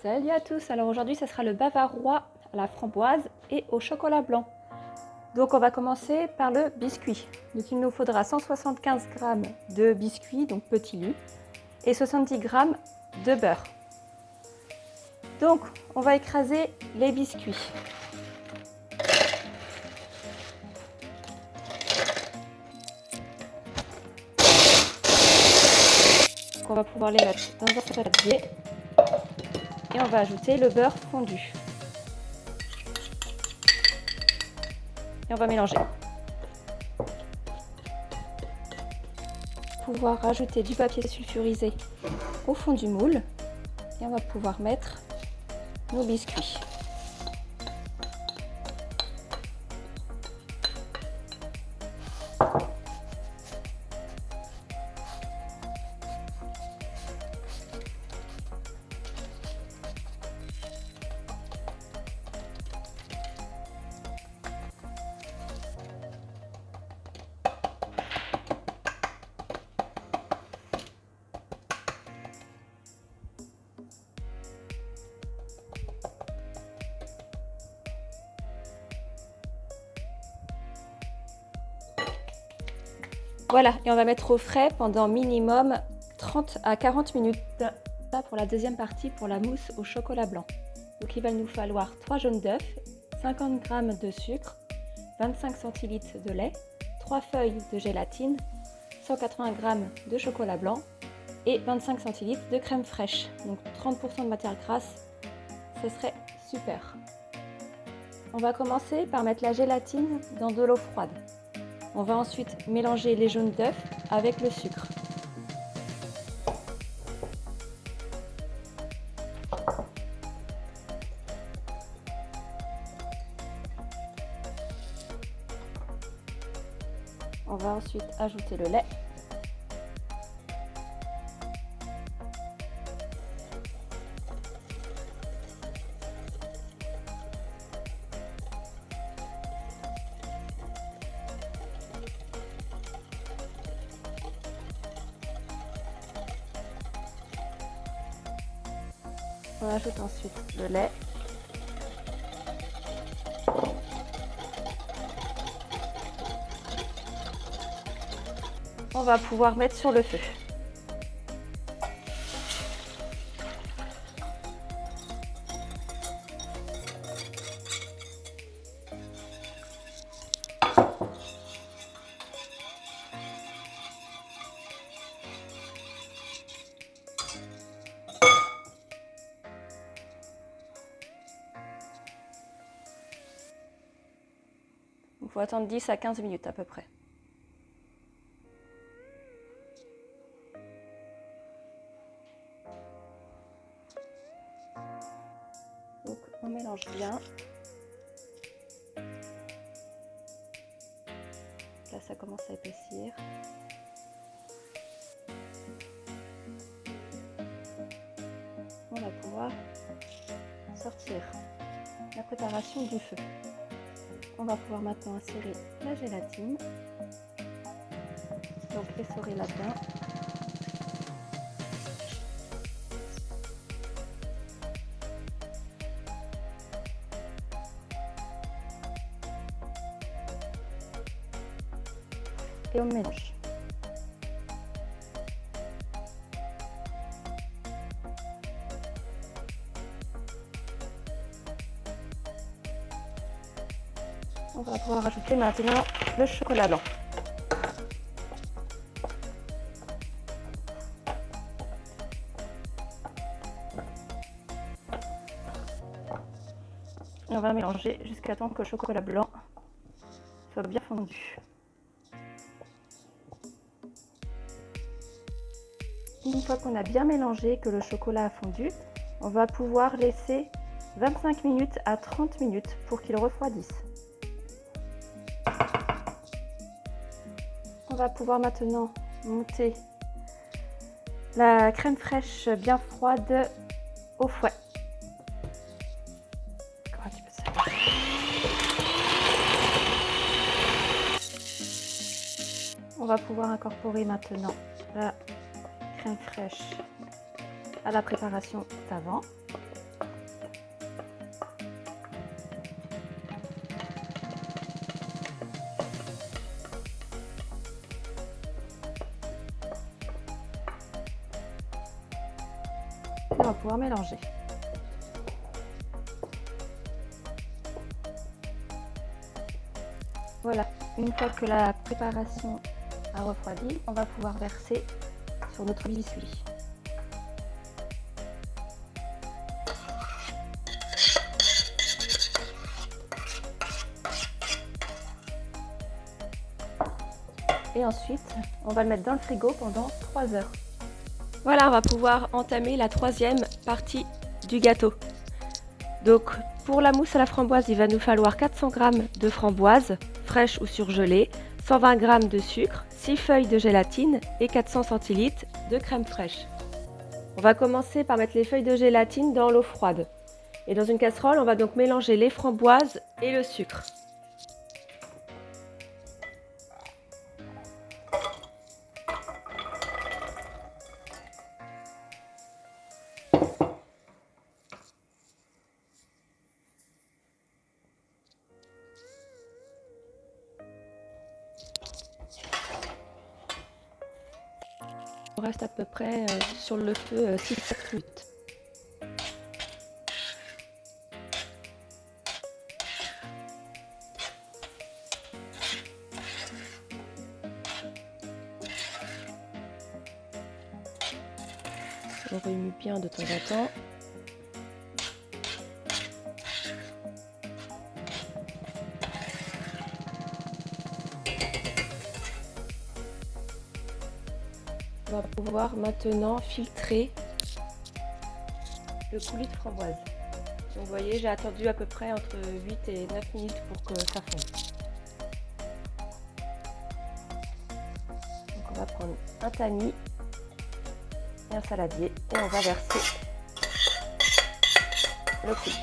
Salut à tous, alors aujourd'hui ça sera le bavarois à la framboise et au chocolat blanc. Donc on va commencer par le biscuit. Donc il nous faudra 175 g de biscuits, donc petit lu, et 70 g de beurre. Donc on va écraser les biscuits. On va pouvoir les mettre dans un saladier et on va ajouter le beurre fondu. Et on va mélanger. Pouvoir rajouter du papier sulfurisé au fond du moule et on va pouvoir mettre nos biscuits. Voilà, et on va mettre au frais pendant minimum 30 à 40 minutes. Là pour la deuxième partie, pour la mousse au chocolat blanc. Donc il va nous falloir 3 jaunes d'œufs, 50 g de sucre, 25 centilitres de lait, 3 feuilles de gélatine, 180 g de chocolat blanc et 25 centilitres de crème fraîche. Donc 30% de matière grasse, ce serait super. On va commencer par mettre la gélatine dans de l'eau froide. On va ensuite mélanger les jaunes d'œufs avec le sucre. On va ensuite ajouter le lait. On ajoute ensuite le lait. On va pouvoir mettre sur le feu. Il faut attendre 10 à 15 minutes à peu près. Donc on mélange bien. Là ça commence à épaissir. On va pouvoir sortir la préparation du feu. On va pouvoir maintenant insérer la gélatine. Donc essorer là-dedans. Et on mélange. On va pouvoir ajouter maintenant le chocolat blanc. Et on va mélanger jusqu'à temps que le chocolat blanc soit bien fondu. Une fois qu'on a bien mélangé, que le chocolat a fondu, on va pouvoir laisser 25 minutes à 30 minutes pour qu'il refroidisse. On va pouvoir maintenant monter la crème fraîche bien froide au fouet. Encore un petit peu de sel. On va pouvoir incorporer maintenant la crème fraîche à la préparation d'avant. on va pouvoir mélanger. Voilà, une fois que la préparation a refroidi, on va pouvoir verser sur notre biscuit. Et ensuite, on va le mettre dans le frigo pendant 3 heures. Voilà, on va pouvoir entamer la troisième partie du gâteau. Donc, pour la mousse à la framboise, il va nous falloir 400 g de framboise, fraîche ou surgelée, 120 g de sucre, 6 feuilles de gélatine et 400 cl de crème fraîche. On va commencer par mettre les feuilles de gélatine dans l'eau froide. Et dans une casserole, on va donc mélanger les framboises et le sucre. On reste à peu près sur le feu 6-7 minutes. On remue bien de temps en temps. On va pouvoir maintenant filtrer le coulis de framboise. Donc vous voyez, j'ai attendu à peu près entre 8 et 9 minutes pour que ça fonde. Donc on va prendre un tamis et un saladier et on va verser le coulis.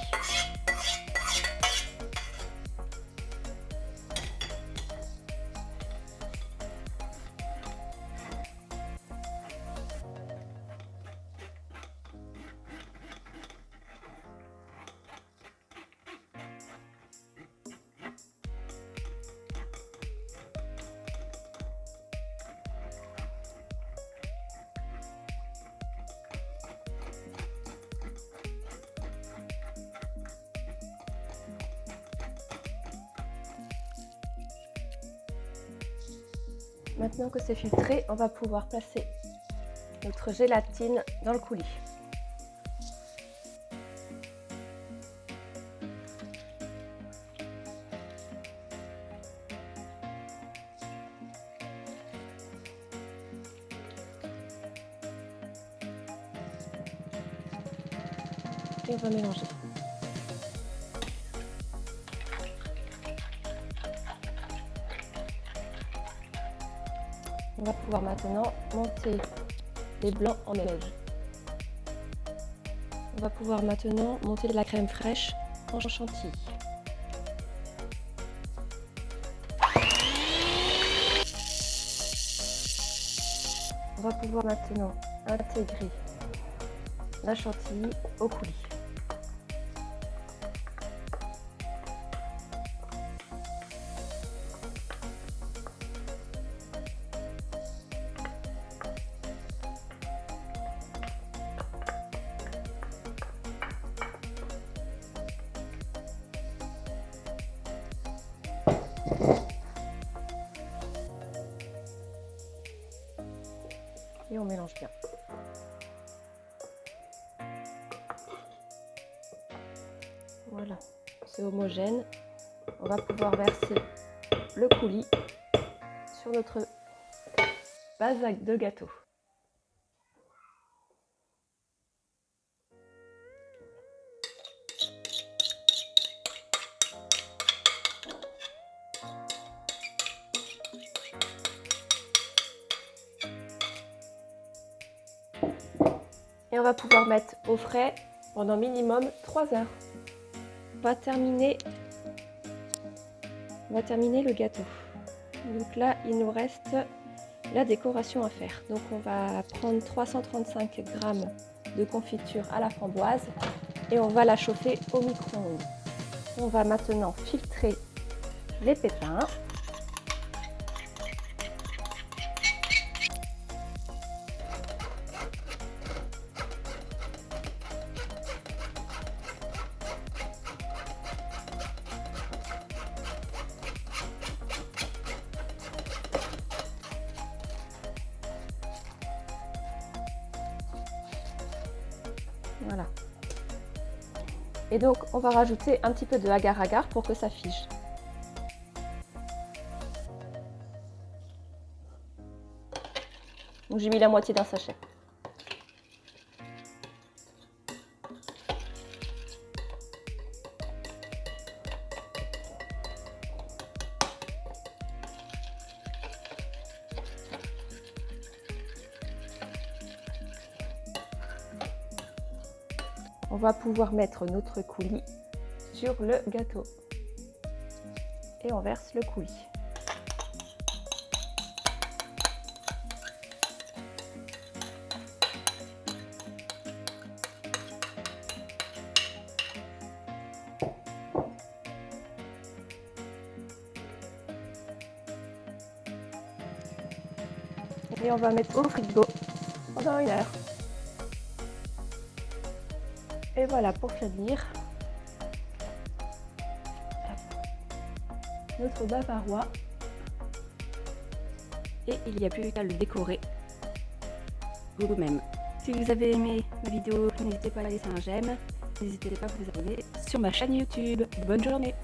Maintenant que c'est filtré, on va pouvoir placer notre gélatine dans le coulis. Et on va mélanger. On va pouvoir maintenant monter les blancs en neige. On va pouvoir maintenant monter de la crème fraîche en chantilly. On va pouvoir maintenant intégrer la chantilly au coulis. Et on mélange bien. Voilà, c'est homogène. On va pouvoir verser le coulis sur notre base de gâteau. Et on va pouvoir mettre au frais pendant minimum 3 heures. On va terminer le gâteau. Donc là, il nous reste la décoration à faire. Donc on va prendre 335 g de confiture à la framboise et on va la chauffer au micro-ondes. On va maintenant filtrer les pépins. Voilà. Et donc, on va rajouter un petit peu de agar-agar pour que ça fige. Donc, j'ai mis la moitié d'un sachet. On va pouvoir mettre notre coulis sur le gâteau et on verse le coulis. Et on va mettre au frigo pendant 1 heure. Et voilà pour finir notre bavarois. Et il n'y a plus qu'à le décorer vous-même. Si vous avez aimé ma vidéo, n'hésitez pas à laisser un j'aime. N'hésitez pas à vous abonner sur ma chaîne YouTube. Bonne journée!